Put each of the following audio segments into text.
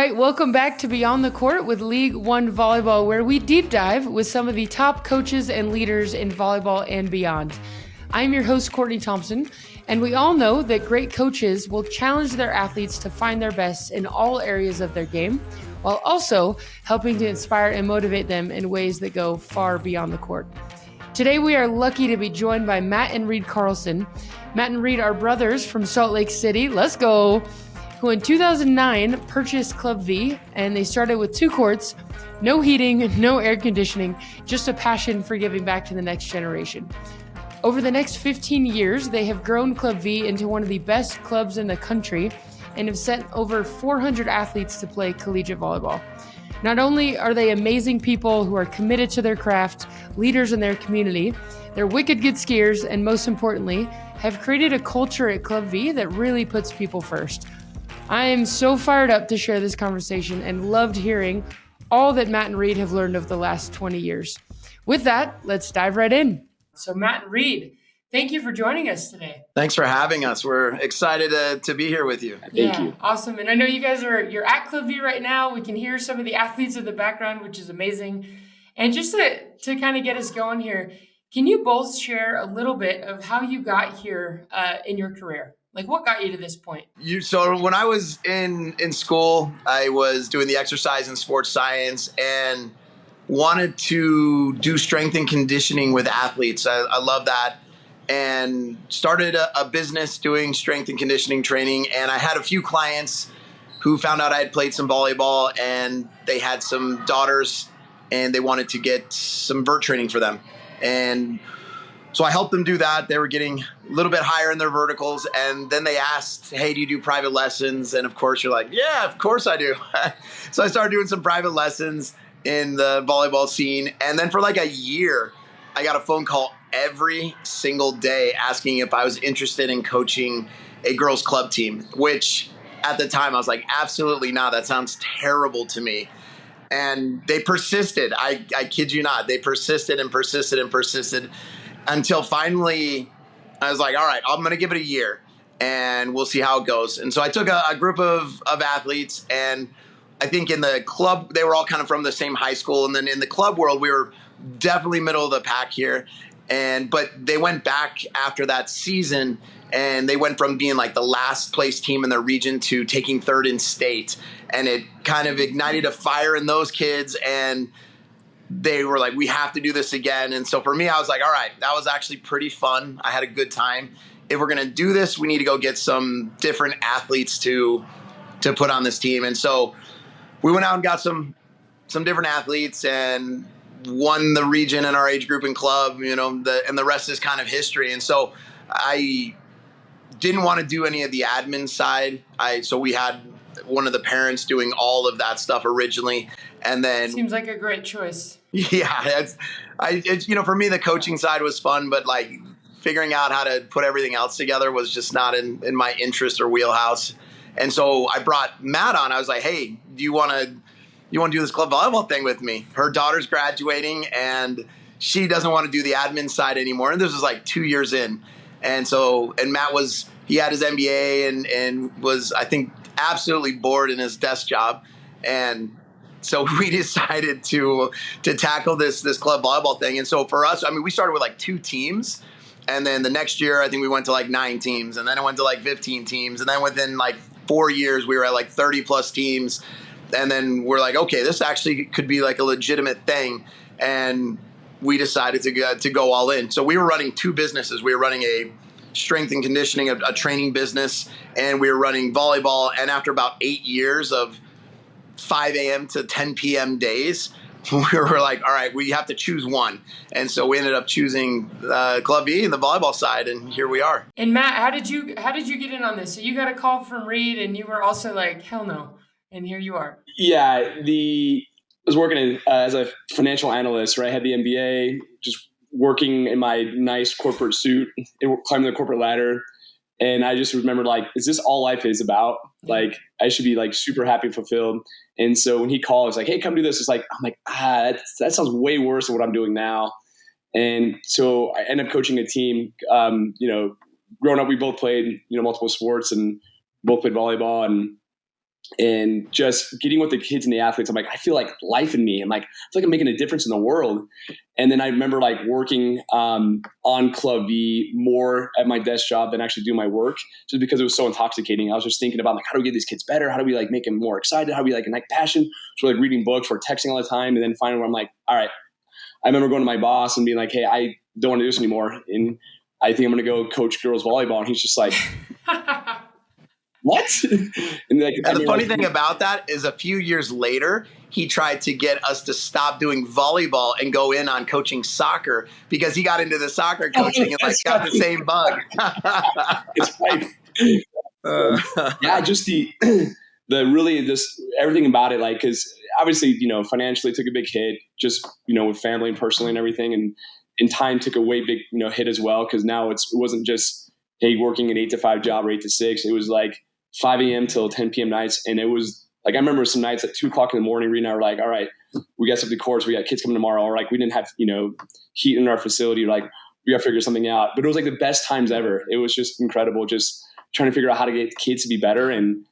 right, welcome back to Beyond the Court with League One Volleyball, where we deep dive with some of the top coaches and leaders in volleyball and beyond. I'm your host, Courtney Thompson, and we all know that great coaches will challenge their athletes to find their best in all areas of their game, while also helping to inspire and motivate them in ways that go far beyond the court. Today, we are lucky to be joined by Matt and Reed Carlson. Matt and Reed are brothers from Salt Lake City. Let's go! Who in 2009 purchased Club V, and they started with 2 courts, no heating, no air conditioning, just a passion for giving back to the next generation. Over the next 15 years, they have grown Club V into one of the best clubs in the country and have sent over 400 athletes to play collegiate volleyball. Not only are they amazing people who are committed to their craft, leaders in their community, they're wicked good skiers, and most importantly, have created a culture at Club V that really puts people first. I am so fired up to share this conversation and loved hearing all that Matt and Reed have learned over the last 20 years. With that, let's dive right in. So Matt and Reed, thank you for joining us today. Thanks for having us. We're excited to be here with you. Thank you. Awesome. And I know you guys you're at Club V right now. We can hear some of the athletes in the background, which is amazing. And just to kind of get us going here, can you both share a little bit of how you got here in your career? Like, what got you to this point? So when I was in school, I was doing the exercise and sports science and wanted to do strength and conditioning with athletes. I love that. And started a business doing strength and conditioning training. And I had a few clients who found out I had played some volleyball, and they had some daughters and they wanted to get some vert training for them. And so I helped them do that. They were getting a little bit higher in their verticals. And then they asked, hey, do you do private lessons? And of course you're like, yeah, of course I do. So I started doing some private lessons in the volleyball scene. And then for like a year, I got a phone call every single day asking if I was interested in coaching a girls club team, which at the time I was like, absolutely not. That sounds terrible to me. And they persisted. I kid you not. They persisted and persisted and persisted until finally I was like, all right, I'm going to give it a year and we'll see how it goes. And so I took a group of athletes, and I think in the club, they were all kind of from the same high school. And then in the club world, we were definitely middle of the pack here. But they went back after that season, and they went from being like the last place team in their region to taking 3rd in state. And it kind of ignited a fire in those kids, and they were like, we have to do this again. And so for me, I was like, all right, that was actually pretty fun. I had a good time. If we're going to do this, we need to go get some different athletes to put on this team. And so we went out and got some different athletes and won the region in our age group and club, and the rest is kind of history. And so I didn't want to do any of the admin side. So we had one of the parents doing all of that stuff originally. And then seems like a great choice. Yeah. It's for me, the coaching side was fun, but like figuring out how to put everything else together was just not in my interest or wheelhouse. And so I brought Matt on. I was like, hey, do you want to do this club volleyball thing with me? Her daughter's graduating and she doesn't want to do the admin side anymore. And this was like 2 years in. And Matt he had his MBA and was, I think, absolutely bored in his desk job. And so we decided to tackle this club volleyball thing. And so for us, I mean, we started with like 2 teams. And then the next year, I think we went to like 9 teams. And then it went to like 15 teams. And then within like 4 years, we were at like 30 plus teams. And then we're like, okay, this actually could be like a legitimate thing. And we decided to go all in. So we were running 2 businesses. We were running a strength and conditioning, a training business, and we were running volleyball. And after about 8 years of 5 a.m. to 10 p.m. days, we were like, all right, we have to choose one. And so we ended up choosing Club E and the volleyball side, and here we are. And Matt, how did you get in on this? So you got a call from Reed, and you were also like, hell no. And here you are. Yeah, I was working as a financial analyst, right? I had the MBA, just working in my nice corporate suit, climbing the corporate ladder. And I just remembered, like, is this all life is about? Like, I should be like super happy and fulfilled. And so when he called, I was like, hey, come do this. It's like, I'm like, that sounds way worse than what I'm doing now. And so I ended up coaching a team. Growing up, we both played, multiple sports and both played volleyball. And and just getting with the kids and the athletes. I'm like, I feel like life in me. I'm like, I feel like I'm making a difference in the world. And then I remember like working on Club V more at my desk job than actually do my work, just because it was so intoxicating. I was just thinking about like, how do we get these kids better? How do we like make them more excited? How do we like ignite passion? So like reading books, we're texting all the time. And then finally I'm like, all right. I remember going to my boss and being like, hey, I don't want to do this anymore. And I think I'm going to go coach girls volleyball. And he's just like, what? And the funny thing about that is a few years later, he tried to get us to stop doing volleyball and go in on coaching soccer because he got into the soccer coaching and like got the same bug. It's right. Yeah, just the really just everything about it. Like, cause obviously, financially took a big hit just, with family and personally and everything. And in time took a way big, hit as well. Cause now it wasn't just, hey, working an 8 to 5 job or 8 to 6. It was like 5 a.m. till 10 p.m. nights. And it was like, I remember some nights at 2 o'clock in the morning, Reed and I were like, all right, we got something course. We got kids coming tomorrow. Or like, we didn't have, heat in our facility. Like we got to figure something out, but it was like the best times ever. It was just incredible. Just trying to figure out how to get kids to be better. And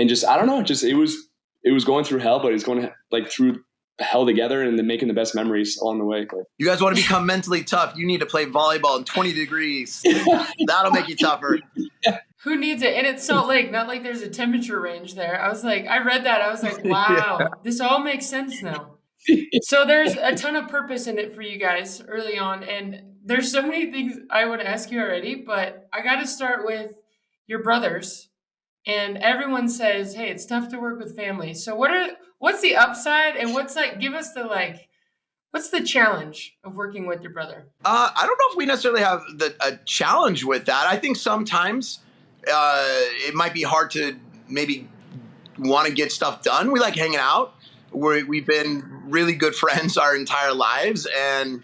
just, I don't know, just, it was going through hell, but it's going like through hell together and then making the best memories along the way. You guys want to become mentally tough? You need to play volleyball in 20 degrees. That'll make you tougher. Who needs it? And it's Salt Lake, not like there's a temperature range there. I was like, I read that. I was like, wow, yeah. This all makes sense now. So there's a ton of purpose in it for you guys early on. And there's so many things I would ask you already, but I got to start with your brothers. And everyone says, hey, it's tough to work with family. So what's the upside and what's the challenge of working with your brother? I don't know if we necessarily have a challenge with that. I think sometimes it might be hard to maybe want to get stuff done. We like hanging out. We've been really good friends our entire lives. And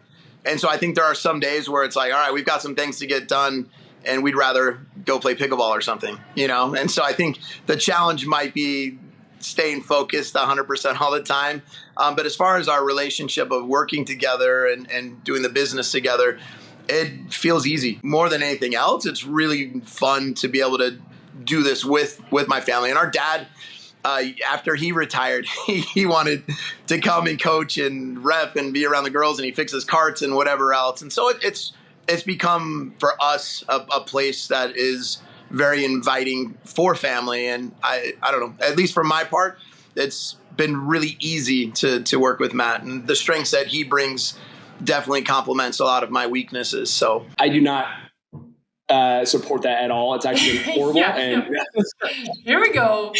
so I think there are some days where it's like, all right, we've got some things to get done and we'd rather go play pickleball or something, And so I think the challenge might be staying focused 100% all the time. But as far as our relationship of working together and doing the business together, it feels easy. More than anything else, it's really fun to be able to do this with my family. And our dad, after he retired, he wanted to come and coach and rep and be around the girls, and he fixes carts and whatever else. And so it's become for us a place that is very inviting for family. And I don't know, at least for my part, it's been really easy to work with Matt, and the strengths that he brings definitely complements a lot of my weaknesses. So I do not support that at all. It's actually horrible. Yeah. And here we go.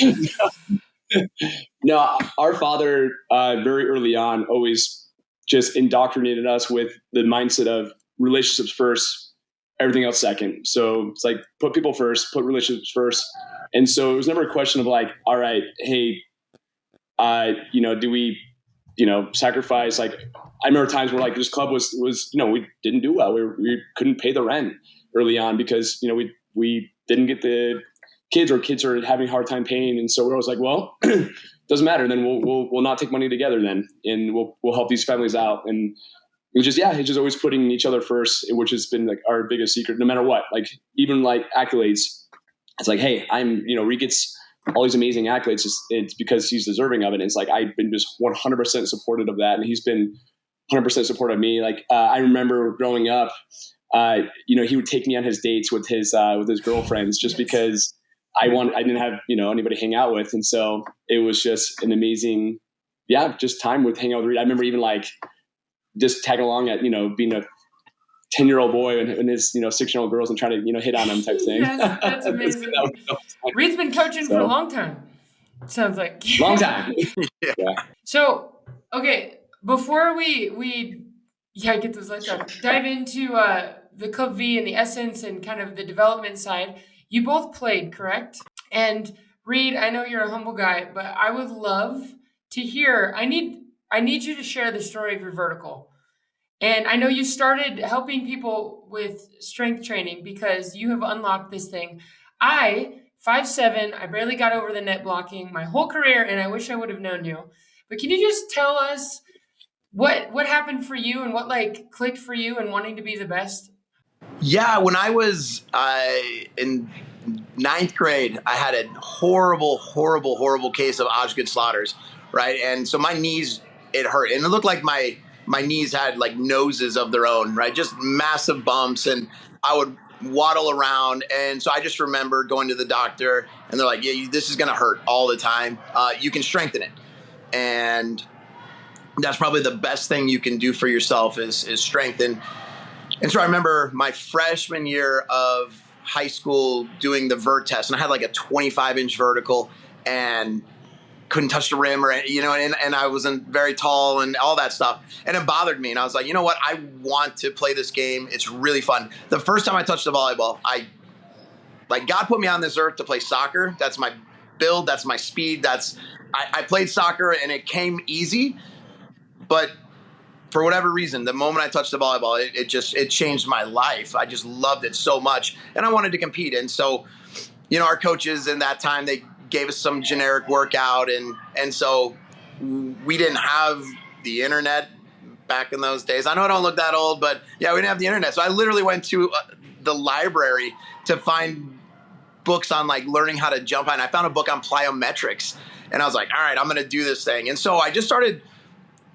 No, our father very early on always just indoctrinated us with the mindset of relationships first, everything else second. So it's like put people first, put relationships first. And so it was never a question of like, all right, hey, do we, sacrifice? Like I remember times where like this club was, we didn't do well. We couldn't pay the rent early on because, we didn't get the kids, or kids are having a hard time paying. And so we're always like, well, doesn't matter. Then we'll not take money together then. And we'll help these families out. And it's just always putting each other first, which has been like our biggest secret, no matter what. Like even like accolades, it's like, hey, Reed gets all these amazing accolades. It's because he's deserving of it. And it's like, I've been just 100% supportive of that. And he's been 100% supportive of me. Like I remember growing up, he would take me on his dates with his girlfriends just because I didn't have, anybody to hang out with. And so it was just an amazing, just time with hanging out with Reed. I remember even like just tagging along at, being a 10-year-old boy and his, 6-year-old girls and trying to, hit on them type thing. Yes, that's amazing. Reed's been coaching for a long time. Sounds like. Long time. Yeah. So, okay, before we get those lights on, dive into the Club V and the essence and kind of the development side. You both played, correct? And Reed, I know you're a humble guy, but I would love to hear, I need you to share the story of your vertical. And I know you started helping people with strength training because you have unlocked this thing. 5'7", I barely got over the net blocking my whole career, and I wish I would have known you. But can you just tell us what happened for you and what clicked for you and wanting to be the best? Yeah, when I was in ninth grade, I had a horrible case of Osgood-Schlatters, right? And so my knees, it hurt. And it looked like my knees had like noses of their own, right? Just massive bumps. And I would waddle around. And so I just remember going to the doctor and they're like, yeah, this is going to hurt all the time. You can strengthen it. And that's probably the best thing you can do for yourself is strengthen. And so I remember my freshman year of high school doing the vert test, and I had like a 25-inch vertical and couldn't touch the rim, or and I wasn't very tall and all that stuff, and it bothered me. And I was like, you know what, I want to play this game. It's really fun. The first time I touched the volleyball, God put me on this earth to play soccer. That's my build. That's my speed. I played soccer and it came easy, but for whatever reason, the moment I touched the volleyball, it changed my life. I just loved it so much, and I wanted to compete. And so, our coaches in that time, they gave us some generic workout, and so we didn't have the internet back in those days. I know I don't look that old, but yeah, we didn't have the internet. So I literally went to the library to find books on like learning how to jump high, and I found a book on plyometrics, and I was like, all right, I'm going to do this thing. And so I just started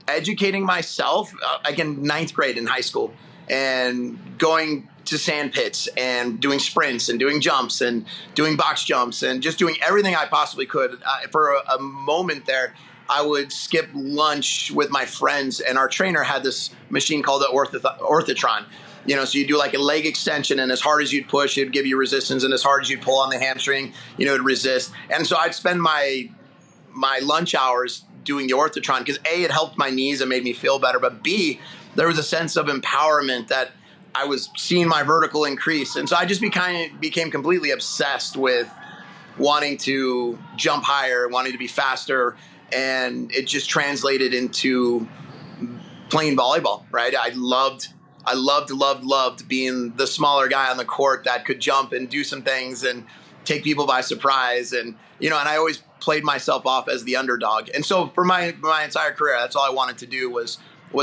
educating myself again, ninth grade in high school, and going to sand pits and doing sprints and doing jumps and doing box jumps and just doing everything I possibly could. For a moment there, I would skip lunch with my friends, and our trainer had this machine called the Orthotron. So you do like a leg extension, and as hard as you'd push, it'd give you resistance, and as hard as you'd pull on the hamstring, it'd resist. And so I'd spend my lunch hours doing the Orthotron because A, it helped my knees and made me feel better, but B, there was a sense of empowerment that I was seeing my vertical increase. And so I just became completely obsessed with wanting to jump higher, wanting to be faster, and it just translated into playing volleyball, right? I loved being the smaller guy on the court that could jump and do some things and take people by surprise. And, and I always played myself off as the underdog. And so for my entire career, that's all I wanted to do was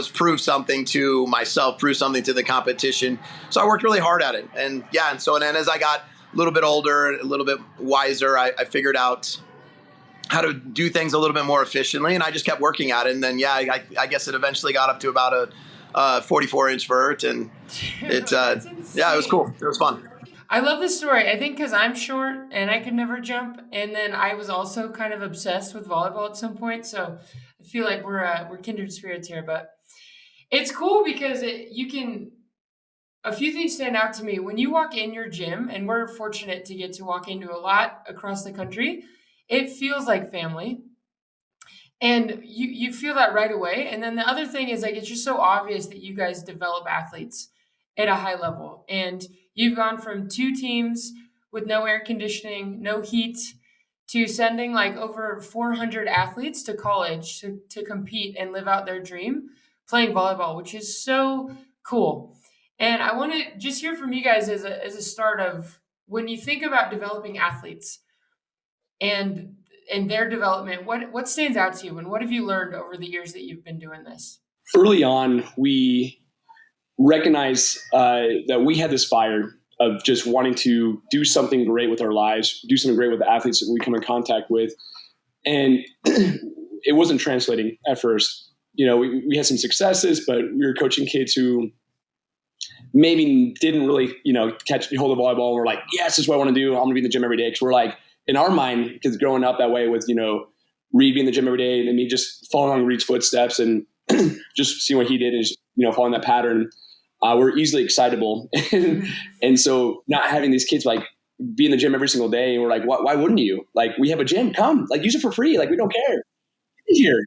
prove something to myself, prove something to the competition. So I worked really hard at it. And then as I got a little bit older, a little bit wiser, I figured out how to do things a little bit more efficiently, and I just kept working at it. And then, I guess it eventually got up to about a 44-inch vert, and it was cool. It was fun. I love this story. I think because I'm short and I could never jump, and then I was also kind of obsessed with volleyball at some point. So I feel like we're kindred spirits here. But it's cool because a few things stand out to me when you walk in your gym, and we're fortunate to get to walk into a lot across the country. It feels like family, and you feel that right away. And then the other thing is like it's just so obvious that you guys develop athletes at a high level, and you've gone from 2 teams with no air conditioning, no heat, to sending like over 400 athletes to college to compete and live out their dream playing volleyball, which is so cool. And I want to just hear from you guys as a start of when you think about developing athletes and their development, what stands out to you, and what have you learned over the years that you've been doing this? Early on, we recognize that we had this fire of just wanting to do something great with our lives, do something great with the athletes that we come in contact with. And it wasn't translating at first. We had some successes, but we were coaching kids who maybe didn't really, hold the volleyball. And we're like, yes, this is what I want to do. I'm going to be in the gym every day. Because we're like, in our mind, because growing up that way with, Reed being in the gym every day and me just following on Reed's footsteps and just seeing what he did and just, following that pattern, we're easily excitable. And so not having these kids like be in the gym every single day, and we're like, why wouldn't you? Like, we have a gym, come, like use it for free. Like, we don't care. It's here.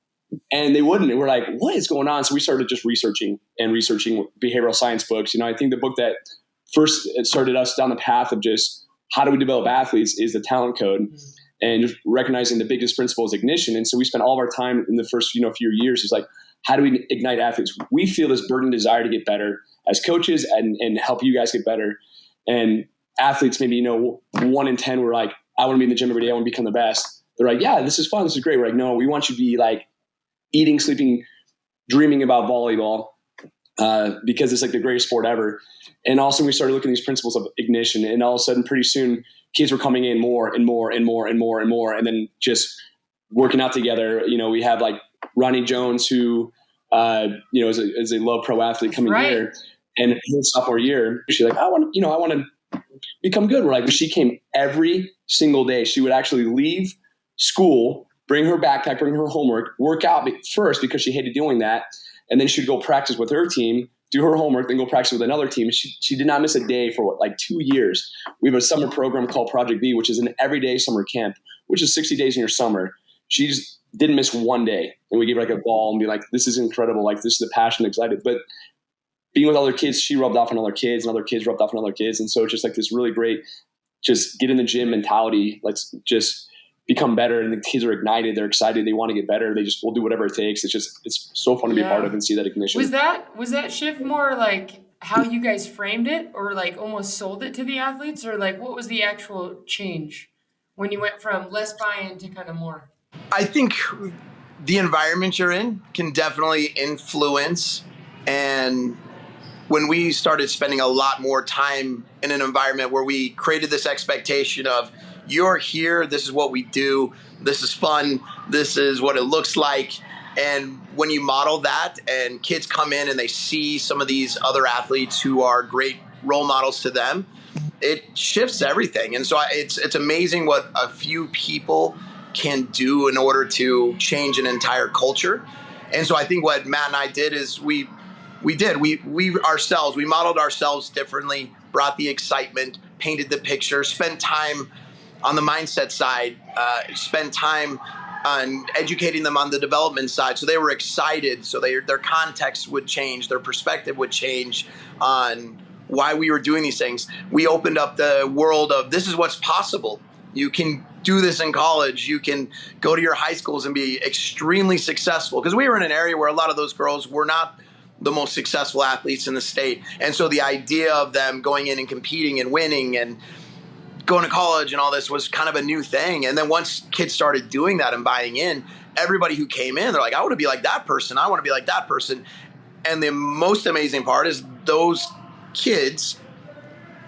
And they wouldn't. And we're like, what is going on? So we started just researching behavioral science books. I think the book that first started us down the path of just how do we develop athletes is the Talent Code. Mm-hmm. And just recognizing the biggest principle is ignition. And so we spent all of our time in the first few years is like, how do we ignite athletes? We feel this burning desire to get better as coaches and help you guys get better. And athletes, maybe, 1 in 10 were like, I want to be in the gym every day. I want to become the best. They're like, yeah, this is fun. This is great. We're like, no, we want you to be like eating, sleeping, dreaming about volleyball because it's like the greatest sport ever. And also we started looking at these principles of ignition, and all of a sudden pretty soon kids were coming in more and more and more and more and more, and then just working out together. We have like Ronnie Jones, who is a low pro athlete coming here, and his sophomore year, she's like, I want to become good. We're like, she came every single day. She would actually leave school, bring her backpack, bring her homework, work out first because she hated doing that, and then she'd go practice with her team, do her homework, then go practice with another team. She did not miss a day for 2 years. We have a summer program called Project V, which is an everyday summer camp, which is 60 days in your summer. She just didn't miss one day. And we gave her like a ball and be like, this is incredible. Like, this is the passion, excited. But being with other kids, she rubbed off on other kids, and other kids rubbed off on other kids. And so it's just like this really great, just get in the gym mentality. Let's just become better. And the kids are ignited. They're excited. They want to get better. They just will do whatever it takes. It's so fun to be a part of and see that ignition. Was that shift more like how you guys framed it, or like almost sold it to the athletes, or like what was the actual change when you went from less buy-in to kind of more? I think the environment you're in can definitely influence. And when we started spending a lot more time in an environment where we created this expectation of, you're here, this is what we do, this is fun, this is what it looks like. And when you model that and kids come in and they see some of these other athletes who are great role models to them, it shifts everything. And so it's amazing what a few people can do in order to change an entire culture. And so I think what Matt and I did is we modeled ourselves differently, brought the excitement, painted the picture, spent time on the mindset side, spent time on educating them on the development side. So they were excited. So their context would change, their perspective would change on why we were doing these things. We opened up the world of, this is what's possible. You can do this in college. You can go to your high schools and be extremely successful. Because we were in an area where a lot of those girls were not the most successful athletes in the state. And so the idea of them going in and competing and winning and going to college and all this was kind of a new thing. And then once kids started doing that and buying in, everybody who came in, they're like, I want to be like that person. I want to be like that person. And the most amazing part is those kids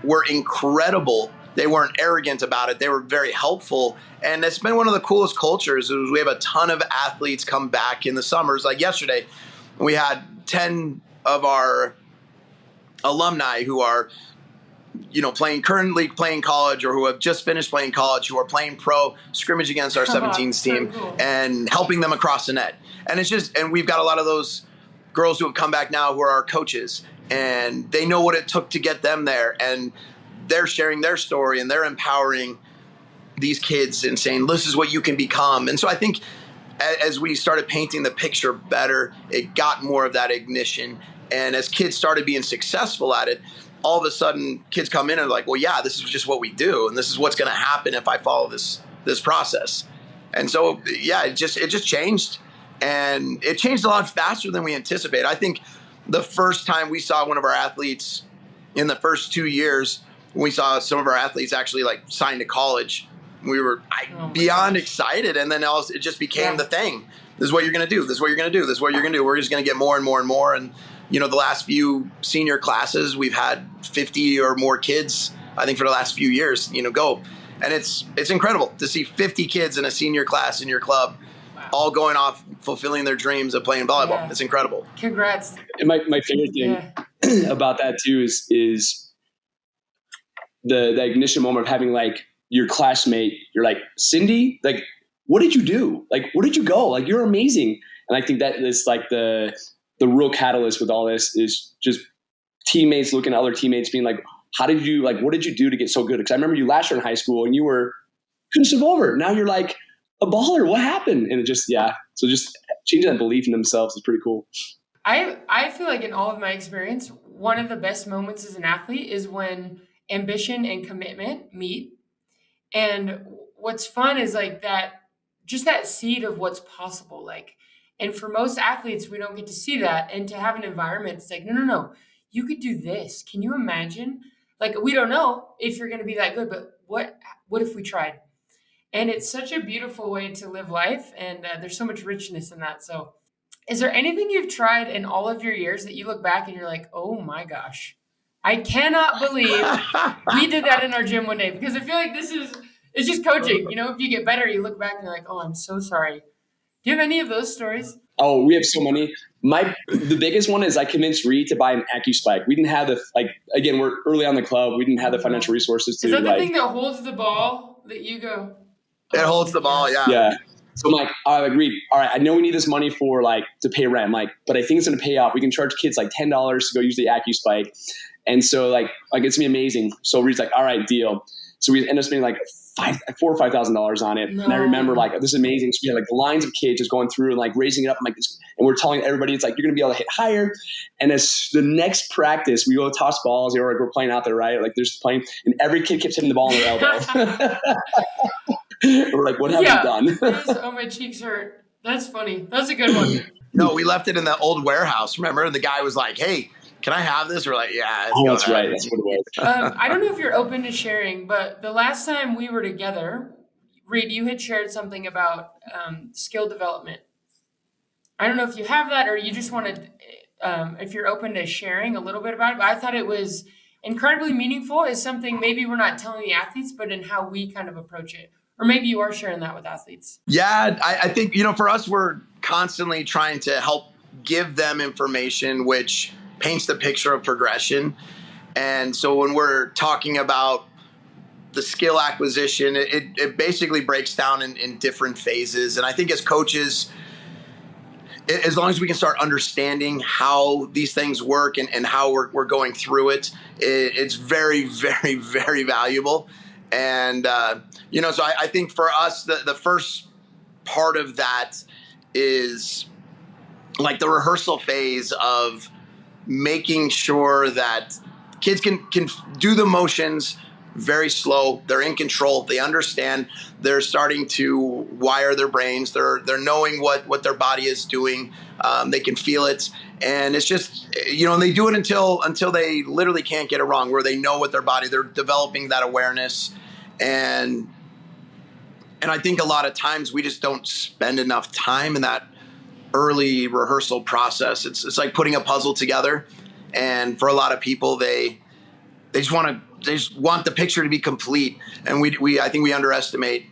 were incredible. They weren't arrogant about it. They were very helpful. And it's been one of the coolest cultures. We have a ton of athletes come back in the summers. Like yesterday, we had 10 of our alumni who are, currently playing college or who have just finished playing college, who are playing pro, scrimmage against our 17s team, so cool, and helping them across the net. And and we've got a lot of those girls who have come back now who are our coaches, and they know what it took to get them there. And they're sharing their story and they're empowering these kids and saying, this is what you can become. And so I think as we started painting the picture better, it got more of that ignition. And as kids started being successful at it, all of a sudden kids come in and are like, well, yeah, this is just what we do. And this is what's going to happen if I follow this process. And so, yeah, it just changed. And it changed a lot faster than we anticipated. I think the first time we saw one of our athletes in the first 2 years, when we saw some of our athletes actually sign to college, we were beyond excited. And then it just became the thing. This is what you're going to do. This is what you're going to do. This is what you're going to do. We're just going to get more and more and more. And, the last few senior classes, we've had 50 or more kids, I think, for the last few years, go. And it's incredible to see 50 kids in a senior class in your club, all going off, fulfilling their dreams of playing volleyball. Yeah. It's incredible. Congrats. And my favorite thing about that too is the ignition moment of having your classmate, you're like, Cindy, what did you do? Where did you go? You're amazing. And I think that is the real catalyst with all this is just teammates looking at other teammates being like, what did you do to get so good? Because I remember you last year in high school and you couldn't step over. Now you're like a baller. What happened? And it just, so just changing that belief in themselves is pretty cool. I feel like in all of my experience, one of the best moments as an athlete is when ambition and commitment meet. And what's fun is just that seed of what's possible. And for most athletes, we don't get to see that. And to have an environment, it's no, you could do this. Can you imagine? We don't know if you're going to be that good, but what if we tried? And it's such a beautiful way to live life. And there's so much richness in that. So is there anything you've tried in all of your years that you look back and you're like, oh my gosh, I cannot believe we did that in our gym one day, because I feel like it's just coaching. You know, if you get better, you look back and you're like, oh, I'm so sorry. Do you have any of those stories? Oh, we have so many. The biggest one is I convinced Reed to buy an AccuSpike. We didn't have again, we're early on the club. We didn't have the financial resources to. Is that the thing that holds the ball that you go? It holds the ball, yeah. Yeah. So I'm like, I agreed. All right, I know we need this money for to pay rent. I'm like, but I think it's going to pay off. We can charge kids like $10 to go use the AccuSpike. And so like it's going to be amazing. So Reed's like, all right, deal. So we end up spending like $4,000 or $5,000 on it. No. And I remember this is amazing. So we had like lines of kids just going through and like raising it up. And we're telling everybody, it's like, you're going to be able to hit higher. And as the next practice, we go toss balls, or we're playing out there, right? Like they're just playing, and every kid keeps hitting the ball on their elbow. We're like, what have we done? Oh, my cheeks hurt. That's funny. That's a good one. No, we left it in the old warehouse. Remember? And the guy was like, hey, can I have this? We're like, yeah. Oh, that's right. That's what it was. I don't know if you're open to sharing, but the last time we were together, Reed, you had shared something about skill development. I don't know if you have that, or you just wanted, if you're open to sharing a little bit about it. But I thought it was incredibly meaningful. It's something maybe we're not telling the athletes, but in how we kind of approach it. Or maybe you are sharing that with athletes. Yeah, I think, for us, we're constantly trying to help give them information which paints the picture of progression. And so when we're talking about the skill acquisition, it basically breaks down in different phases. And I think as coaches, as long as we can start understanding how these things work and how we're going through it, it's very, very, very valuable. And, so I think for us, the first part of that is like the rehearsal phase of making sure that kids can do the motions very slow. They're in control. They understand. They're starting to wire their brains. They're knowing what their body is doing. They can feel it. And it's just, and they do it until they literally can't get it wrong, where they know what their body, they're developing that awareness. And I think a lot of times we just don't spend enough time in that early rehearsal process. It's like putting a puzzle together. And for a lot of people, they just want the picture to be complete. And I think we underestimate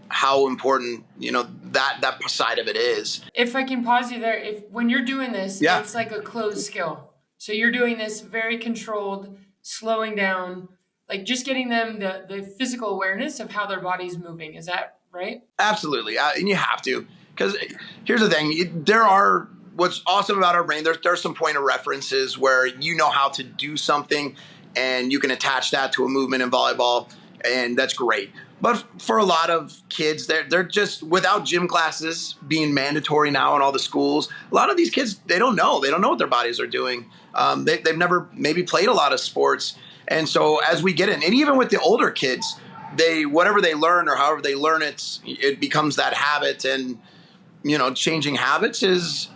how important, that side of it is. If I can pause you there, when you're doing this, it's like a closed skill. So you're doing this very controlled, slowing down, like just getting them the physical awareness of how their body's moving. Is that right? Absolutely. And you have to, because here's the thing. What's awesome about our brain, there's some point of references where you know how to do something and you can attach that to a movement in volleyball, and that's great. But for a lot of kids, they're just, without gym classes being mandatory now in all the schools, a lot of these kids, they don't know what their bodies are doing. They've never maybe played a lot of sports. And so as we get in, and even with the older kids, whatever they learn or however they learn it becomes that habit. And, changing habits is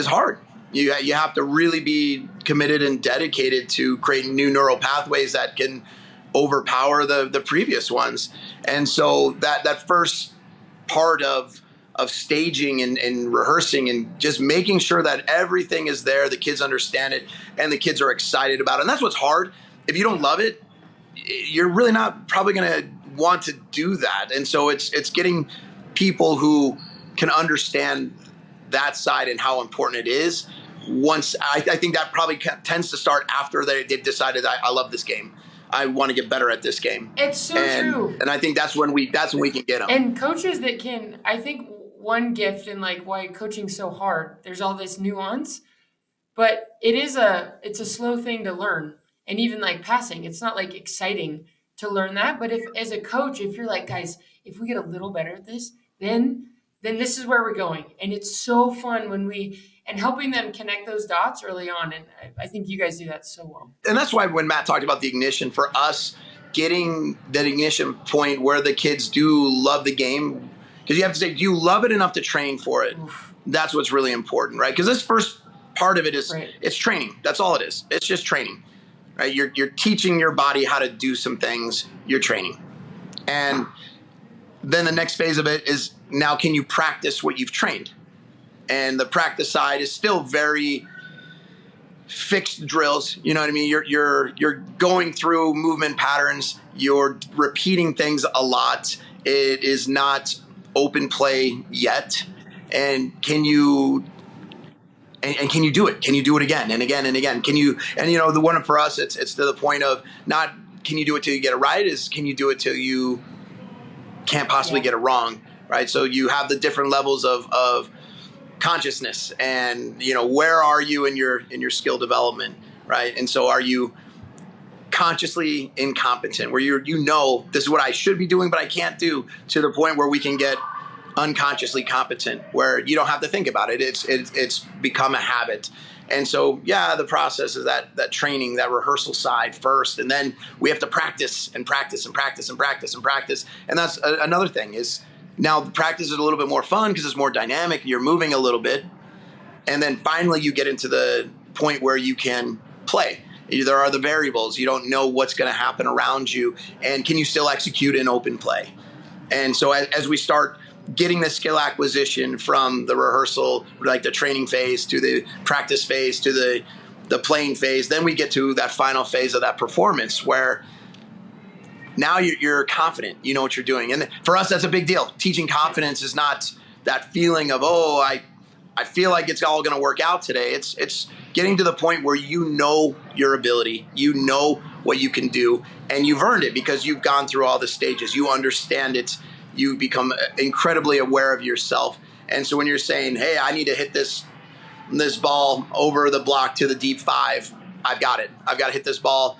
hard. You have to really be committed and dedicated to creating new neural pathways that can overpower the previous ones. And so that first part of staging and rehearsing and just making sure that everything is there, the kids understand it, and the kids are excited about it. And that's what's hard. If you don't love it, you're really not probably going to want to do that. And so it's getting people who can understand that side and how important it is. Once I think that probably tends to start after they've decided I love this game. I want to get better at this game. It's so true. And I think that's when we can get them. And coaches that can, I think one gift and like why coaching's so hard, there's all this nuance, but it's a slow thing to learn. And even like passing, it's not like exciting to learn that. But if as a coach, if you're like, guys, if we get a little better at this, then this is where we're going. And it's so fun and helping them connect those dots early on. And I think you guys do that so well. And that's why when Matt talked about the ignition, for us, getting that ignition point where the kids do love the game, because you have to say, do you love it enough to train for it? Oof. That's what's really important, right? Because this first part of it is It's training. That's all it is. It's just training, right? You're teaching your body how to do some things. You're training. And then the next phase of it is, now can you practice what you've trained? And the practice side is still very fixed drills. You know what I mean? You're going through movement patterns. You're repeating things a lot. It is not open play yet. And can you do it? Can you do it again and again and again? The one for us, it's to the point of not can you do it till you get it right, is can you do it till you can't possibly get it wrong, right? So you have the different levels of consciousness, and where are you in your skill development, right? And so are you consciously incompetent, where this is what I should be doing but I can't do, to the point where we can get unconsciously competent, where you don't have to think about it. It's become a habit. And so, the process is that training, that rehearsal side first, and then we have to practice and practice and practice and practice and practice. And that's another thing, is now the practice is a little bit more fun because it's more dynamic. You're moving a little bit, and then finally you get into the point where you can play. There are the variables. You don't know what's going to happen around you, and can you still execute in open play? And so as we start getting the skill acquisition from the rehearsal, like the training phase, to the practice phase, to the playing phase, then we get to that final phase of that performance, where now you're confident, you know what you're doing. And for us, that's a big deal. Teaching confidence is not that feeling of, I feel like it's all going to work out today. It's getting to the point where you know your ability, you know what you can do, and you've earned it because you've gone through all the stages. You understand it. You become incredibly aware of yourself. And so when you're saying, hey, I need to hit this ball over the block to the deep 5, I've got it. I've got to hit this ball,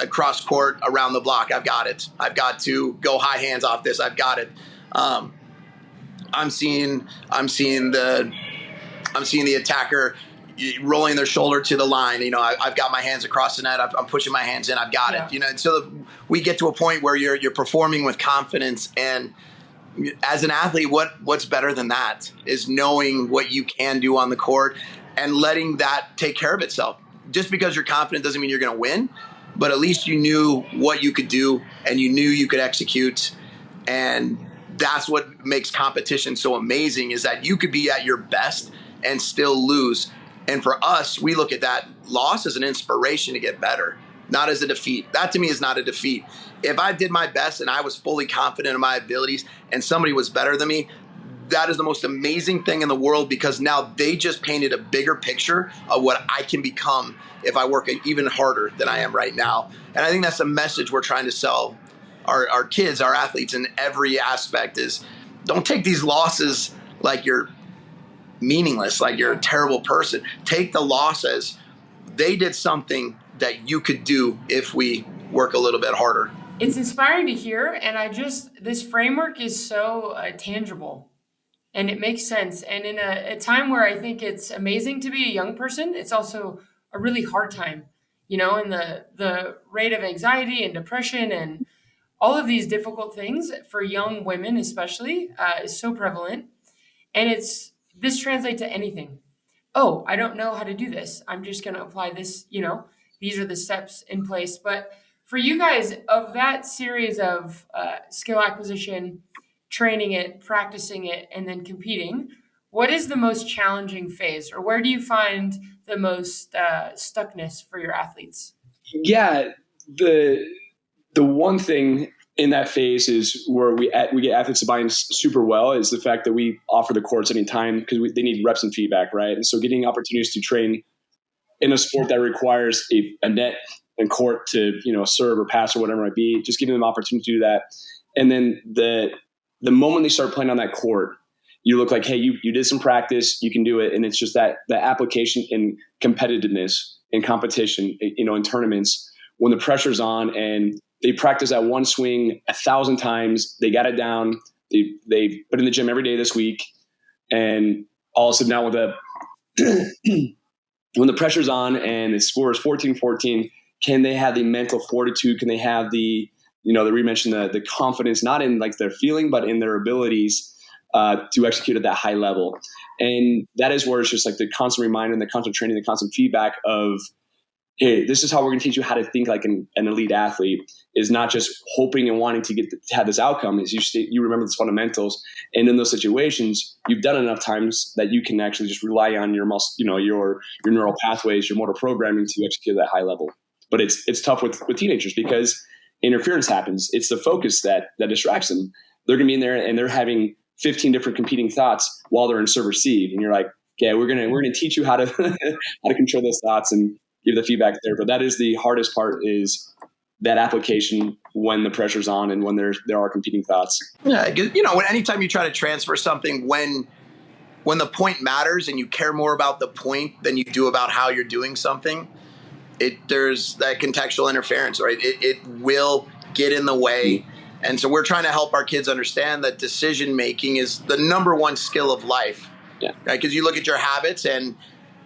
across court around the block. I've got it. I've got to go high hands off this. I've got it. I'm seeing the attacker rolling their shoulder to the line. I've got my hands across the net. I'm pushing my hands in. I've got it. And so we get to a point where you're performing with confidence. And as an athlete, what's better than that is knowing what you can do on the court and letting that take care of itself. Just because you're confident doesn't mean you're going to win, but at least you knew what you could do and you knew you could execute. And that's what makes competition so amazing, is that you could be at your best and still lose. And for us, we look at that loss as an inspiration to get better, not as a defeat. That to me is not a defeat. If I did my best and I was fully confident in my abilities and somebody was better than me, that is the most amazing thing in the world, because now they just painted a bigger picture of what I can become if I work even harder than I am right now. And I think that's the message we're trying to sell our kids, our athletes, in every aspect, is don't take these losses like you're meaningless, like you're a terrible person. Take the loss as they did something that you could do if we work a little bit harder. It's inspiring to hear, and this framework is so tangible, and it makes sense. And in a time where I think it's amazing to be a young person, it's also a really hard time, and the rate of anxiety and depression and all of these difficult things for young women especially is so prevalent. And this translates to anything. Oh, I don't know how to do this. I'm just going to apply this, these are the steps in place. But for you guys, of that series of skill acquisition, training it, practicing it, and then competing, what is the most challenging phase, or where do you find the most stuckness for your athletes? Yeah, the one thing in that phase is where we get athletes to buy in super well, is the fact that we offer the courts anytime, because they need reps and feedback, right? And so getting opportunities to train in a sport that requires a net and court to serve or pass or whatever it might be, just giving them opportunity to do that. And then the moment they start playing on that court, you look like, hey, you did some practice, you can do it. And it's just that the application in competitiveness, in competition, in tournaments, when the pressure's on and they practice that one swing 1,000 times, they got it down, they put in the gym every day this week, and all of a sudden now when the pressure's on and the score is 14-14, can they have the mental fortitude? Can they have the we mentioned the confidence, not in like their feeling, but in their abilities to execute at that high level? And that is where it's just like the constant reminder and the constant training, the constant feedback of, hey, this is how we're going to teach you how to think like an elite athlete, is not just hoping and wanting to have this outcome, is you remember the fundamentals. And in those situations, you've done enough times that you can actually just rely on your your neural pathways, your motor programming to execute at that high level. But it's tough with teenagers because interference happens. It's the focus that distracts them. They're going to be in there and they're having 15 different competing thoughts while they're in serve receive. And you're like, yeah, we're going to teach you how to how to control those thoughts and give the feedback there. But that is the hardest part, is that application when the pressure's on and when there are competing thoughts. Yeah, anytime you try to transfer something, when the point matters and you care more about the point than you do about how you're doing something, there's that contextual interference, right? It will get in the way. And so we're trying to help our kids understand that decision making is the number one skill of life. Yeah. Right? Because you look at your habits, and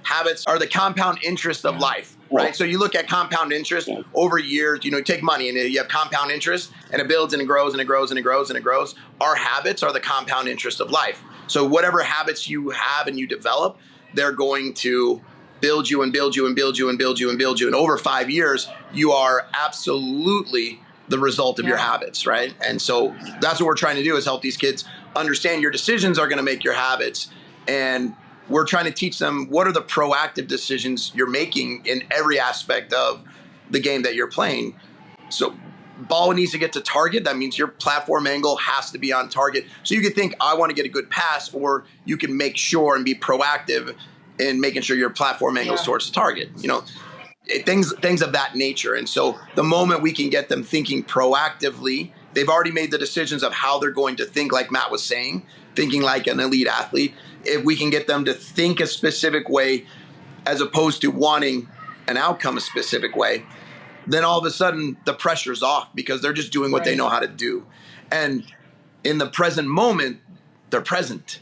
habits are the compound interest of life, right? Well, so you look at compound interest over years, you take money and you have compound interest and it builds and it grows and it grows and it grows and it grows. Our habits are the compound interest of life. So whatever habits you have and you develop, they're going to build you and build you and build you and build you and build you. And over 5 years, you are absolutely the result of your habits, right? And so that's what we're trying to do, is help these kids understand your decisions are going to make your habits. And we're trying to teach them what are the proactive decisions you're making in every aspect of the game that you're playing. So ball needs to get to target. That means your platform angle has to be on target. So you could think, I want to get a good pass, or you can make sure and be proactive in making sure your platform angle is towards the target. Things of that nature. And so the moment we can get them thinking proactively, they've already made the decisions of how they're going to think, like Matt was saying, thinking like an elite athlete. If we can get them to think a specific way as opposed to wanting an outcome a specific way, then all of a sudden the pressure's off, because they're just doing what they know how to do. And in the present moment, they're present.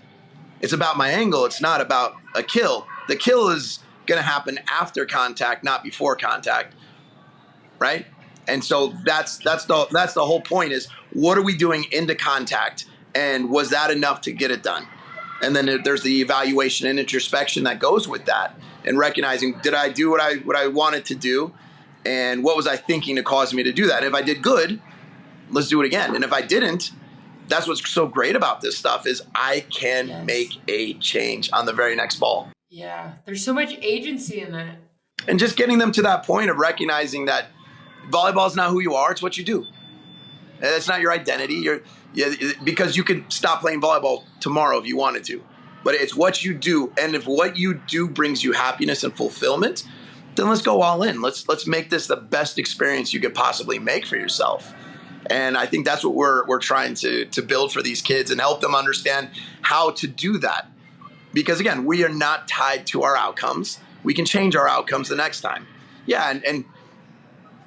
It's about my angle. It's not about a kill. The kill is going to happen after contact, not before contact, right? And so that's the whole point, is what are we doing into contact, and was that enough to get it done? And then there's the evaluation and introspection that goes with that, and recognizing, did I do what I wanted to do, and what was I thinking to cause me to do that? And if I did good, let's do it again. And if I didn't, that's what's so great about this stuff, is I can make a change on the very next ball. Yeah, there's so much agency in that. And just getting them to that point of recognizing that volleyball is not who you are, it's what you do. It's not your identity. Because you could stop playing volleyball tomorrow if you wanted to, but it's what you do. And if what you do brings you happiness and fulfillment, then let's go all in. Let's make this the best experience you could possibly make for yourself. And I think that's what we're trying to build for these kids, and help them understand how to do that. Because again, we are not tied to our outcomes. We can change our outcomes the next time. Yeah, and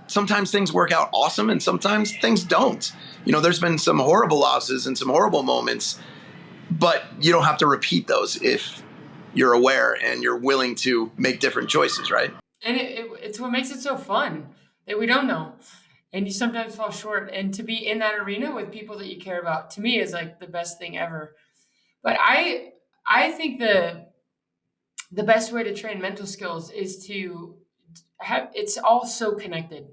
sometimes things work out awesome, and sometimes things don't. There's been some horrible losses and some horrible moments, but you don't have to repeat those if you're aware and you're willing to make different choices, right? And it's what makes it so fun, that we don't know. And you sometimes fall short. And to be in that arena with people that you care about, to me, is like the best thing ever. But I think the best way to train mental skills is to have, it's all so connected,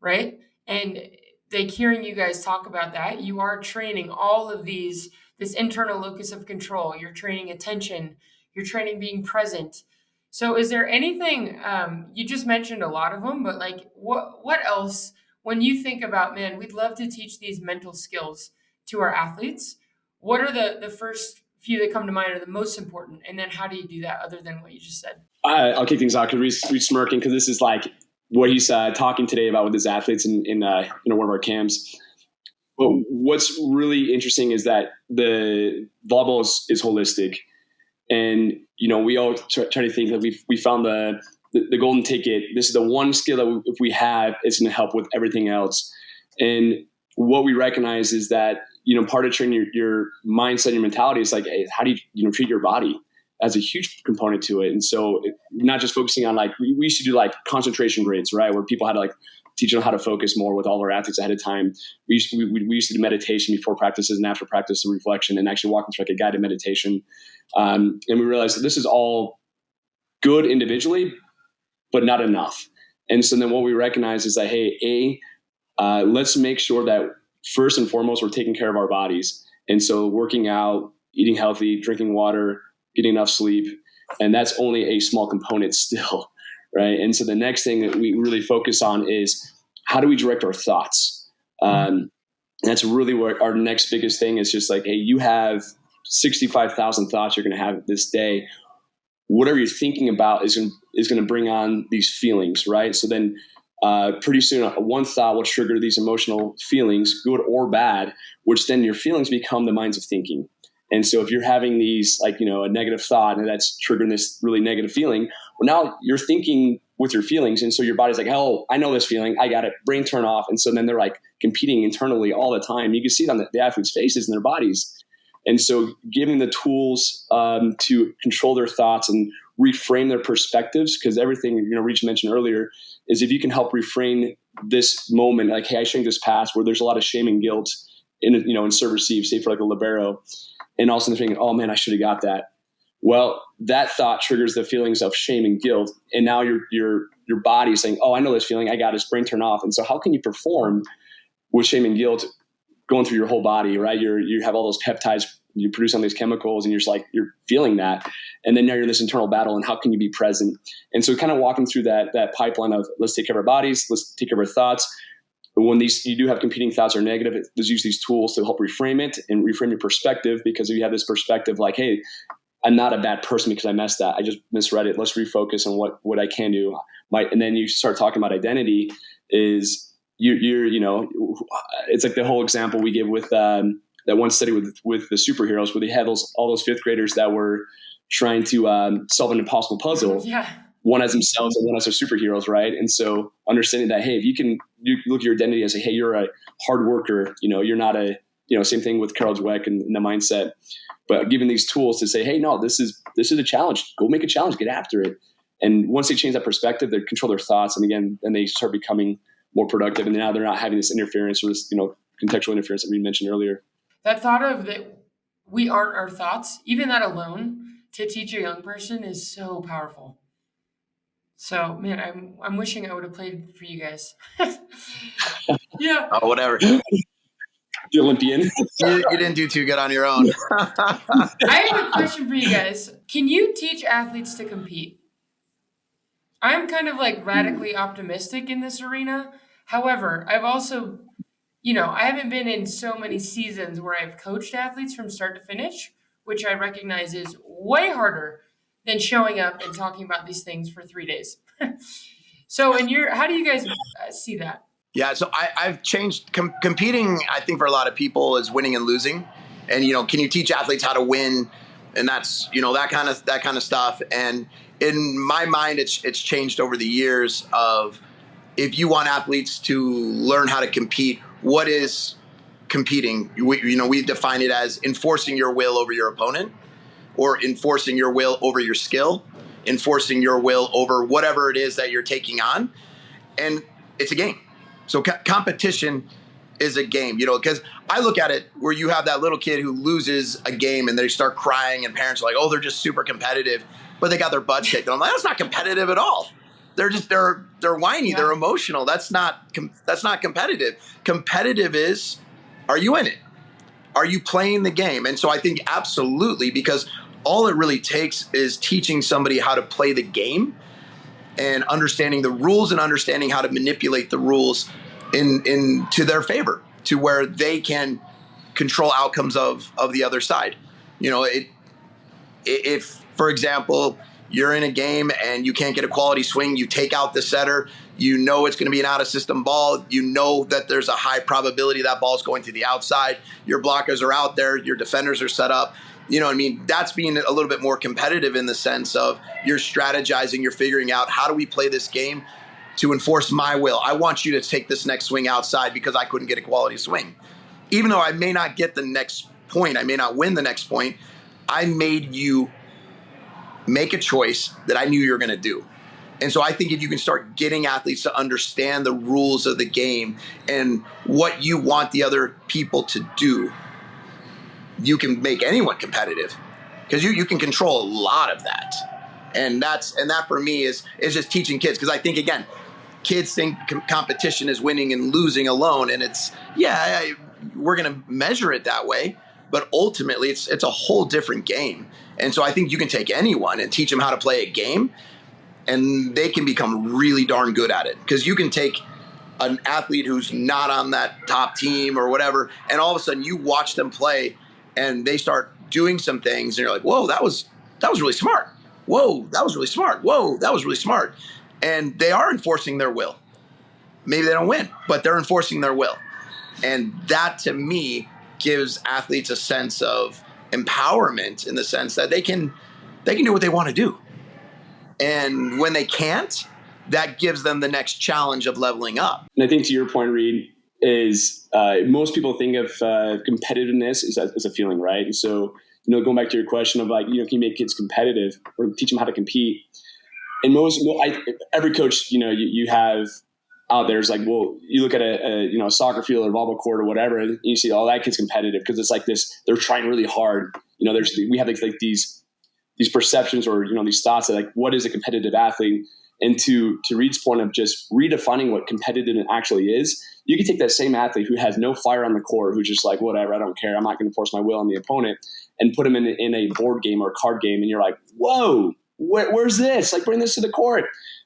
right? And hearing you guys talk about that, you are training all of this internal locus of control. You're training attention. You're training being present. So is there anything, you just mentioned a lot of them, but like what else, when you think about, man, we'd love to teach these mental skills to our athletes, what are the first few that come to mind are the most important? And then how do you do that other than what you just said? I'll kick things off because we're smirking, because this is like what he's talking today about with his athletes in one of our camps. But what's really interesting is that the volleyball is holistic, and we all try to think that we found the golden ticket. This is the one skill that if we have, it's going to help with everything else. And what we recognize is that part of training your mindset and your mentality is like, hey, how do you treat your body? As a huge component to it. And so not just focusing on we used to do concentration grades, right? Where people had to teach them how to focus more with all our athletes ahead of time. We used to do meditation before practices and after practice, and reflection, and actually walk them through a guided meditation. And we realized that this is all good individually, but not enough. And so then what we recognize is that, hey, let's make sure that first and foremost, we're taking care of our bodies. And so working out, eating healthy, drinking water, getting enough sleep, and that's only a small component still, right? And so the next thing that we really focus on is how do we direct our thoughts? That's really what our next biggest thing is, just like, hey, you have 65,000 thoughts you're going to have this day. Whatever you're thinking about is going to bring on these feelings, right? So then pretty soon one thought will trigger these emotional feelings, good or bad, which then your feelings become the minds of thinking. And so if you're having these, like, a negative thought and that's triggering this really negative feeling, well, now you're thinking with your feelings. And so your body's like, oh, I know this feeling. I got it. Brain turn off. And so then they're like competing internally all the time. You can see it on the athletes' faces and their bodies. And so giving the tools to control their thoughts and reframe their perspectives, because everything, Reach mentioned earlier, is if you can help reframe this moment, like, hey, I shouldn't just pass, where there's a lot of shame and guilt in serve receive, say for like a libero, and also thinking, oh man, I should have got that. Well, that thought triggers the feelings of shame and guilt, and now your body's saying, oh, I know this feeling, I got this, brain turn off. And so how can you perform with shame and guilt going through your whole body, right? You have all those peptides, you produce all these chemicals, and you're feeling that. And then now you're in this internal battle, and how can you be present? And so kind of walking through that pipeline of let's take care of our bodies, let's take care of our thoughts. But when you do have competing thoughts or negative, let's use these tools to help reframe it and reframe your perspective, because if you have this perspective like, hey, I'm not a bad person because I messed that, I just misread it. Let's refocus on what I can do. And then you start talking about identity is it's like the whole example we give with that one study with the superheroes, where they had all those fifth graders that were trying to solve an impossible puzzle. Yeah. One as themselves and one as their superheroes, right? And so understanding that, hey, if you look at your identity and say, hey, you're a hard worker, you're not same thing with Carol Dweck and the mindset, but giving these tools to say, hey, no, this is a challenge. Go make a challenge, get after it. And once they change that perspective, they control their thoughts, and again, then they start becoming more productive. And now they're not having this interference or this, contextual interference that we mentioned earlier. That thought of that we aren't our thoughts, even that alone to teach a young person is so powerful. So, man, I'm wishing I would have played for you guys. Yeah. Oh, whatever. The Olympian. You didn't do too good on your own. I have a question for you guys. Can you teach athletes to compete? I'm kind of like radically optimistic in this arena. However, I've also, I haven't been in so many seasons where I've coached athletes from start to finish, which I recognize is way harder than showing up and talking about these things for 3 days. So how do you guys see that? Yeah, so I've changed. Competing, I think, for a lot of people is winning and losing. And, can you teach athletes how to win? And that's, that kind of stuff. And in my mind, it's changed over the years of, if you want athletes to learn how to compete, what is competing? We define it as enforcing your will over your opponent, or enforcing your will over your skill, enforcing your will over whatever it is that you're taking on. And it's a game. So competition is a game, because I look at it where you have that little kid who loses a game and they start crying, and parents are like, oh, they're just super competitive, but they got their butts kicked. And I'm like, that's not competitive at all. They're whiny. Yeah. They're emotional. That's not competitive. Competitive is, are you in it? Are you playing the game? And so I think absolutely, because all it really takes is teaching somebody how to play the game and understanding the rules and understanding how to manipulate the rules in to their favor, to where they can control outcomes of the other side. If, for example, you're in a game and you can't get a quality swing, you take out the setter, it's going to be an out-of-system ball. That there's a high probability that ball's going to the outside. Your blockers are out there. Your defenders are set up. That's being a little bit more competitive in the sense of you're strategizing, you're figuring out, how do we play this game to enforce my will? I want you to take this next swing outside because I couldn't get a quality swing. Even though I may not get the next point, I may not win the next point, I made you make a choice that I knew you were going to do. And so I think if you can start getting athletes to understand the rules of the game and what you want the other people to do, you can make anyone competitive, because you can control a lot of that. And that for me is just teaching kids. Because I think, again, kids think competition is winning and losing alone. And it's, we're going to measure it that way. But ultimately, it's a whole different game. And so I think you can take anyone and teach them how to play a game, and they can become really darn good at it. Because you can take an athlete who's not on that top team or whatever, and all of a sudden you watch them play and they start doing some things, and you're like, whoa, that was really smart. Whoa, that was really smart. Whoa, that was really smart. And they are enforcing their will. Maybe they don't win, but they're enforcing their will. And that, to me, gives athletes a sense of empowerment, in the sense that they can do what they want to do. And when they can't, that gives them the next challenge of leveling up. And I think to your point, Reed, is most people think of competitiveness as a feeling, right? And so, going back to your question of like, can you make kids competitive or teach them how to compete? And every coach, you have out there is like, well, you look at a soccer field or volleyball court or whatever, and you see, oh, that kid's competitive because it's like this, they're trying really hard. We have like these perceptions or, these thoughts of like, what is a competitive athlete? And to Reed's point of just redefining what competitive actually is, you can take that same athlete who has no fire on the court, who's just like, whatever, I don't care, I'm not going to force my will on the opponent, and put him in a board game or a card game, and you're like, whoa, where's this? Like, bring this to the court.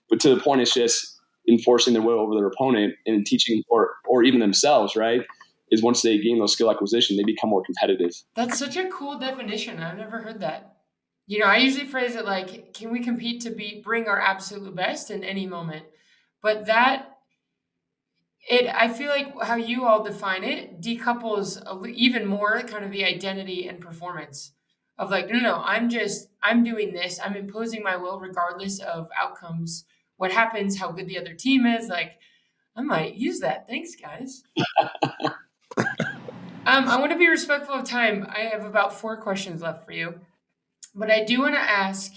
But to the point, it's just enforcing their will over their opponent and teaching, or even themselves, right? Is once they gain those skill acquisition, they become more competitive. That's such a cool definition. I've never heard that. I usually phrase it like, can we compete to bring our absolute best in any moment? But I feel like how you all define it decouples even more kind of the identity and performance of like, no, I'm doing this. I'm imposing my will regardless of outcomes. What happens, how good the other team is. Like, I might use that. Thanks, guys. I want to be respectful of time. I have about 4 questions left for you. But I do want to ask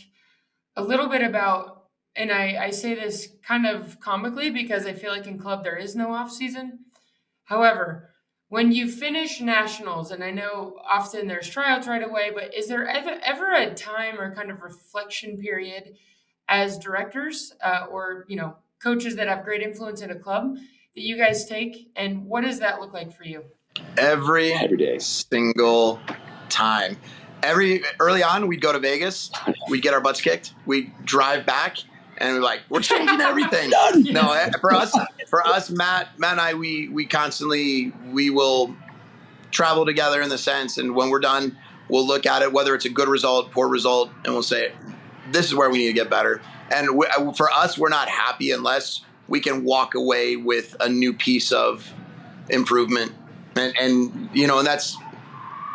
a little bit about, and I say this kind of comically because I feel like in club there is no off season. However, when you finish nationals, and I know often there's tryouts right away, but is there ever a time or kind of reflection period as directors or coaches that have great influence in a club that you guys take, and what does that look like for you? Every day, single time. Early on, we'd go to Vegas, we'd get our butts kicked, we'd drive back, and we're like, we're changing everything. No, for us, Matt and I, we constantly, we will travel together in the sense, and when we're done, we'll look at it, whether it's a good result, poor result, and we'll say, this is where we need to get better. And for us, we're not happy unless we can walk away with a new piece of improvement, and that's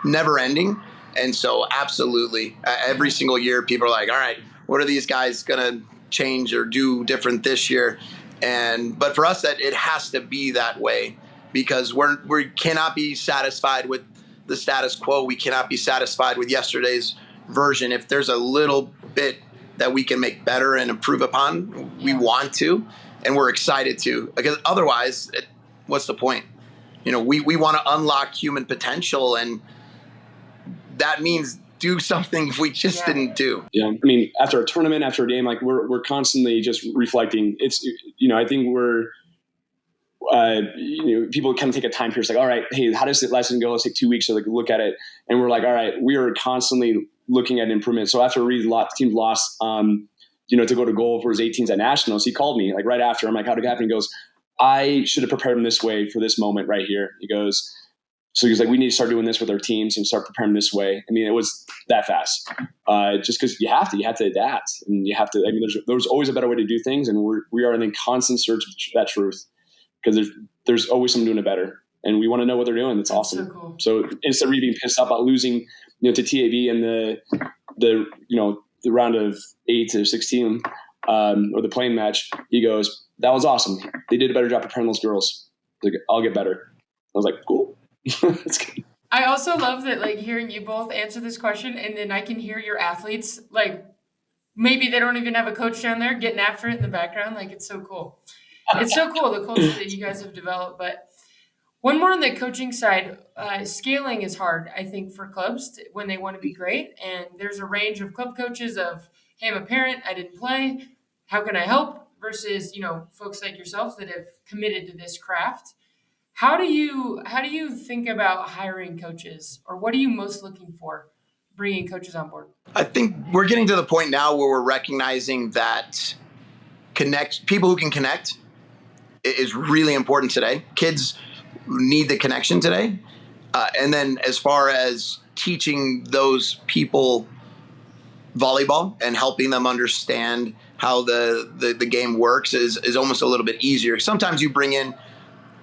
never ending. And so absolutely, every single year, people are like, all right, what are these guys going to change or do different this year? But for us, that it has to be that way, because we cannot be satisfied with the status quo. We cannot be satisfied with yesterday's version. If there's a little bit that we can make better and improve upon, we want to, and we're excited to, because otherwise, what's the point? We want to unlock human potential, and that means do something we just didn't do. Yeah. I mean, after a tournament, after a game, like we're constantly just reflecting. It's, I think we're, people kind of take a time period. It's like, all right, hey, how does the lesson go? Let's take 2 weeks to look at it. And we're like, all right, we are constantly looking at improvement. So after Reed's team lost, to go to goal for his 18s at nationals, he called me like right after. I'm like, how'd it happen? He goes, I should have prepared him this way for this moment right here. He goes, so he was like, we need to start doing this with our teams and start preparing this way. I mean, it was that fast. Just because you have to adapt, and you have to. I mean, there's always a better way to do things, and we are in a constant search of that truth, because there's always someone doing it better, and we want to know what they're doing. That's awesome. So cool. So instead of being pissed off about losing, to TAV in the round of 8 to 16 or the playing match, he goes, that was awesome. They did a better job preparing those girls. Like, I'll get better. I was like, cool. That's good. I also love that, like, hearing you both answer this question, and then I can hear your athletes, like, maybe they don't even have a coach down there getting after it in the background. Like, it's so cool. It's so cool, the culture that you guys have developed. But one more on the coaching side, scaling is hard, I think, for clubs when they want to be great. And there's a range of club coaches of, hey, I'm a parent, I didn't play. How can I help? versus, folks like yourselves that have committed to this craft. How do you think about hiring coaches, or what are you most looking for bringing coaches on board? I think we're getting to the point now where we're recognizing that people who can connect is really important today. Kids need the connection today. And then as far as teaching those people volleyball and helping them understand how the game works is almost a little bit easier. Sometimes you bring in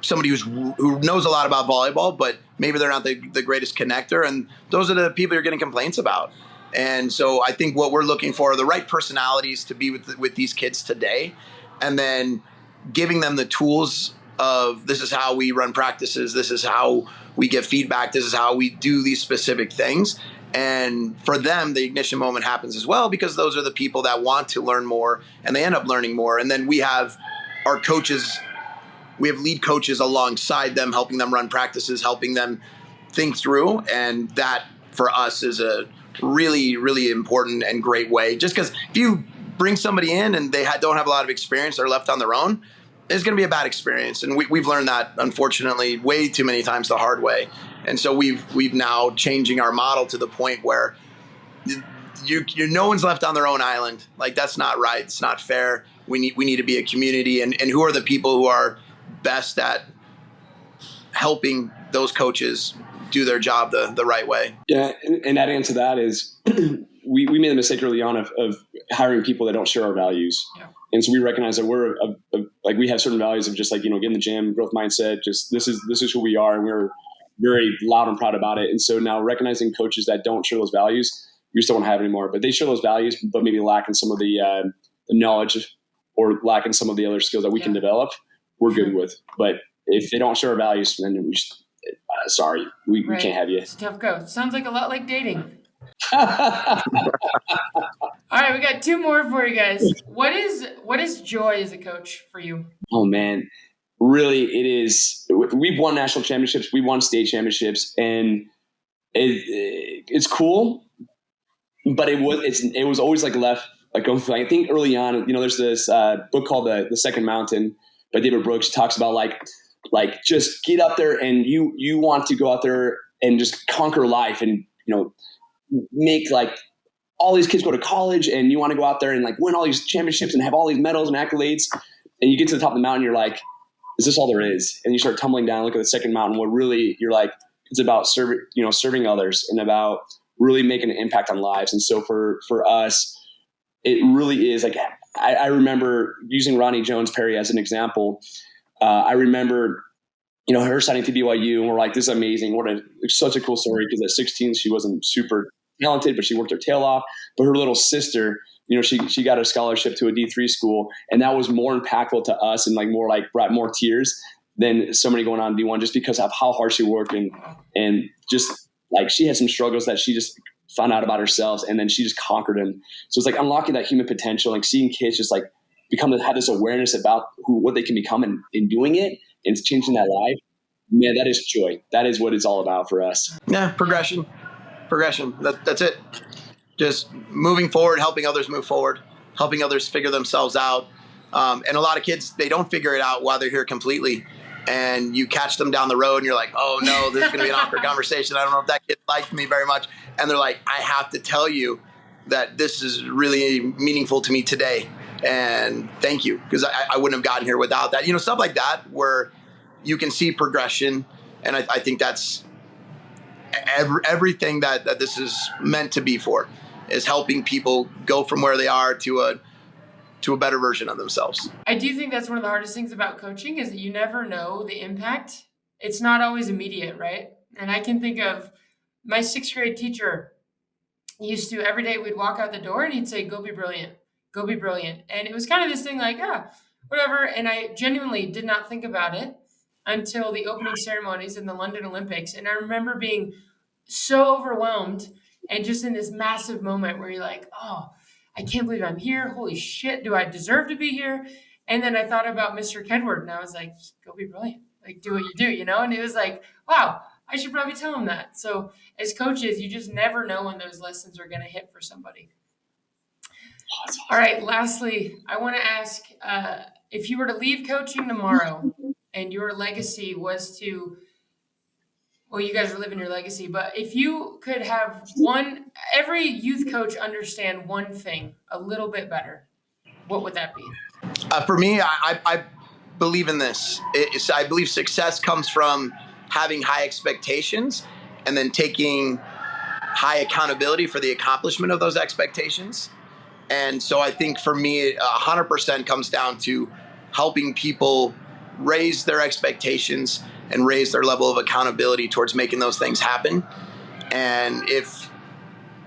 somebody who knows a lot about volleyball, but maybe they're not the greatest connector, and those are the people you're getting complaints about. And so I think what we're looking for are the right personalities to be with these kids today, and then giving them the tools of, this is how we run practices, this is how we get feedback, this is how we do these specific things. And for them, the ignition moment happens as well, because those are the people that want to learn more, and they end up learning more. And then we have our coaches, we have lead coaches alongside them, helping them run practices, helping them think through. And that for us is a really, really important and great way. Just because if you bring somebody in and they don't have a lot of experience, they're left on their own, it's going to be a bad experience. And we've learned that, unfortunately, way too many times the hard way. And so we've now changing our model to the point where no one's left on their own island. Like, that's not right. It's not fair. We need to be a community. And who are the people who are best at helping those coaches do their job the right way? Yeah, and adding to that is we made the mistake early on of hiring people that don't share our values. Yeah. And so we recognize that we're like, we have certain values of just like, get in the gym, growth mindset, just this is who we are, and we're very loud and proud about it. And so now recognizing coaches that don't share those values, we just don't have anymore. But they share those values, but maybe lack in some of the knowledge or lack in some of the other skills that we can develop, we're good with. But if they don't share our values, then we just, sorry, we can't have you. It's a tough go. Sounds like a lot like dating. All right, we got two more for you guys. What is joy as a coach for you? Oh man, really, it is. We've won national championships, we won state championships, and it's cool. But it was always like left. Like, I think early on, there's this book called The Second Mountain by David Brooks. He talks about like just get up there and you want to go out there and just conquer life and make like all these kids go to college, and you want to go out there and like win all these championships and have all these medals and accolades. And you get to the top of the mountain, you're like, is this all there is? And you start tumbling down, look at the second mountain, where really you're like, it's about serving others and about really making an impact on lives. And so for us, it really is like, I remember using Ronnie Jones Perry as an example. I remember, her signing to BYU, and we're like, this is amazing. Such a cool story, because at 16, she wasn't super talented, but she worked her tail off. But her little sister, she got a scholarship to a D3 school, and that was more impactful to us and brought more tears than somebody going on D1, just because of how hard she worked and just like she had some struggles that she just found out about herself, and then she just conquered them. So it's like unlocking that human potential, like seeing kids just like have this awareness about what they can become and doing it and changing that life. Man, that is joy. That is what it's all about for us. Yeah, progression. That's it. Just moving forward, helping others move forward, helping others figure themselves out. And a lot of kids, they don't figure it out while they're here completely. And you catch them down the road and you're like, oh no, this is going to be an awkward conversation. I don't know if that kid liked me very much. And they're like, I have to tell you that this is really meaningful to me today. And thank you, because I wouldn't have gotten here without that. Stuff like that where you can see progression. And I think that's everything that this is meant to be for, is helping people go from where they are to a better version of themselves. I do think that's one of the hardest things about coaching, is that you never know the impact. It's not always immediate, right? And I can think of my 6th grade teacher used to, every day we'd walk out the door and he'd say, go be brilliant, go be brilliant. And it was kind of this thing like, whatever. And I genuinely did not think about it until the opening ceremonies in the London Olympics. And I remember being so overwhelmed and just in this massive moment where you're like, oh, I can't believe I'm here. Holy shit, do I deserve to be here? And then I thought about Mr. Kedward, and I was like, go be brilliant. Like, do what you do, And it was like, wow, I should probably tell him that. So as coaches, you just never know when those lessons are going to hit for somebody. All right. Lastly, I want to ask if you were to leave coaching tomorrow and your legacy was to, well, you guys are living your legacy, but if you could have every youth coach understand one thing a little bit better, what would that be? For me, I believe in this. I believe success comes from having high expectations and then taking high accountability for the accomplishment of those expectations. And so I think for me, 100% comes down to helping people raise their expectations and raise their level of accountability towards making those things happen. And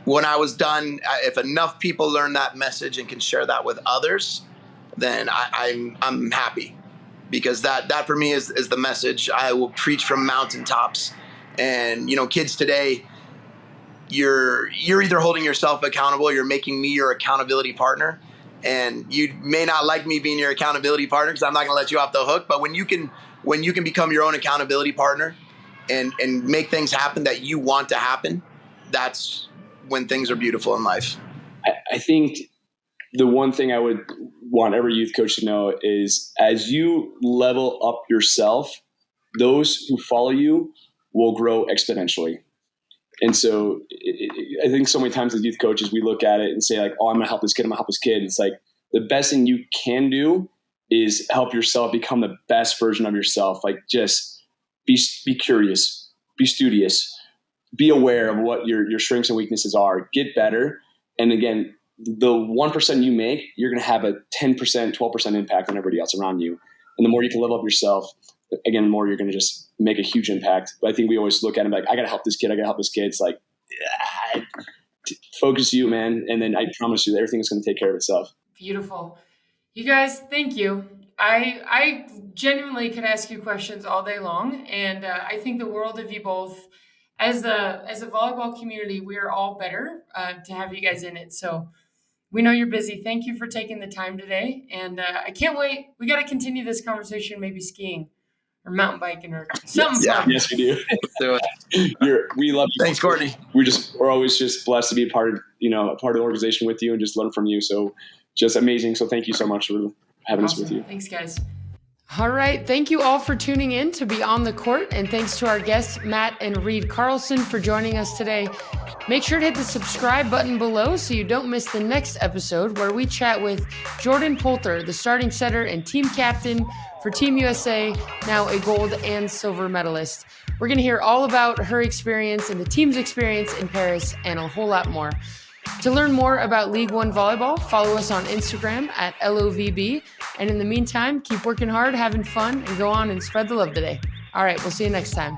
when I was done, if enough people learn that message and can share that with others, then I'm happy, because that for me is the message I will preach from mountaintops. And kids today, you're either holding yourself accountable or you're making me your accountability partner. And you may not like me being your accountability partner because I'm not going to let you off the hook. But when you can become your own accountability partner and make things happen that you want to happen, that's when things are beautiful in life. I think the one thing I would want every youth coach to know is, as you level up yourself, those who follow you will grow exponentially. And so I think so many times as youth coaches, we look at it and say like, oh, I'm going to help this kid. I'm going to help this kid. It's like the best thing you can do is help yourself become the best version of yourself. Like, just be curious, be studious, be aware of what your strengths and weaknesses are, get better. And again, the 1% you make, you're going to have a 10%, 12% impact on everybody else around you. And the more you can level up yourself, again, the more you're going to just make a huge impact. But I think we always look at it like, I got to help this kid. I got to help this kid. It's like, focus you, man. And then I promise you that everything is going to take care of itself. Beautiful. You guys, thank you. I genuinely could ask you questions all day long. And I think the world of you both. As a volleyball community, we are all better to have you guys in it. So we know you're busy. Thank you for taking the time today. And I can't wait. We got to continue this conversation, maybe skiing or mountain biking or something fun. Yes, we do. We love you. Thanks, Courtney. We're always just blessed to be a part of the organization with you and just learn from you. So just amazing. So thank you so much for having us with you. Thanks, guys. All right. Thank you all for tuning in to Be On the Court. And thanks to our guests, Matt and Reed Carlson, for joining us today. Make sure to hit the subscribe button below so you don't miss the next episode, where we chat with Jordan Poulter, the starting setter and team captain for Team USA, now a gold and silver medalist. We're going to hear all about her experience and the team's experience in Paris and a whole lot more. To learn more about League One Volleyball, follow us on Instagram at LOVB. And in the meantime, keep working hard, having fun, and go on and spread the love today. All right, we'll see you next time.